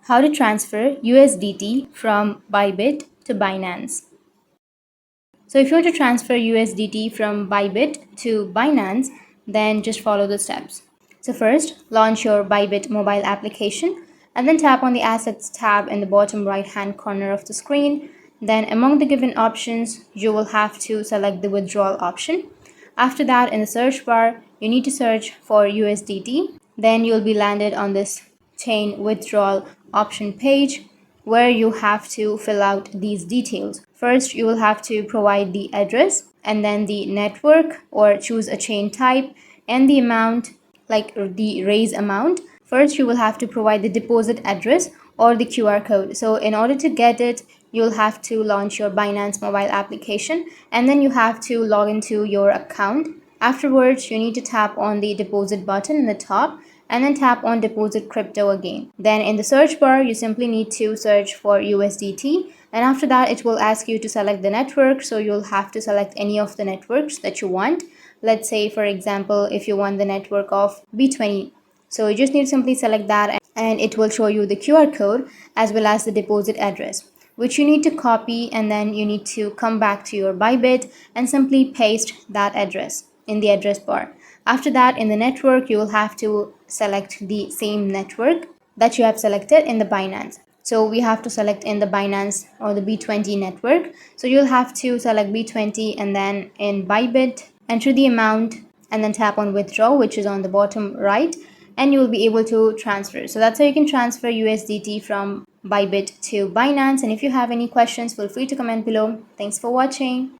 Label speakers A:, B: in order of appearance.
A: How to transfer USDT from Bybit to Binance. So if you want to transfer USDT from Bybit to Binance, then just follow the steps. So first, launch your Bybit mobile application and then tap on the Assets tab in the bottom right hand corner of the screen. Then among the given options, you will have to select the withdrawal option. After that, in the search bar, you need to search for USDT. Then you'll be landed on this chain withdrawal option page where you have to fill out these details. First, you will have to provide the address and then the network or choose a chain type and the amount, like the raise amount. First, you will have to provide the deposit address or the QR code. So in order to get it, you'll have to launch your Binance mobile application and then you have to log into your account. Afterwards, you need to tap on the deposit button in the top and then tap on deposit crypto again. Then in the search bar, you simply need to search for USDT, and after that it will ask you to select the network. So you'll have to select any of the networks that you want. Let's say, for example, if you want the network of B20, so you just need to simply select that and it will show you the QR code as well as the deposit address, which you need to copy, and then you need to come back to your Bybit and simply paste that address in the address bar. After that, in the network, you will have to select the same network that you have selected in the Binance. So we have to select in the Binance or the B20 network. So you'll have to select B20 and then in Bybit, enter the amount and then tap on withdraw, which is on the bottom right, and you will be able to transfer. So that's how you can transfer USDT from Bybit to Binance. And if you have any questions, feel free to comment below. Thanks for watching.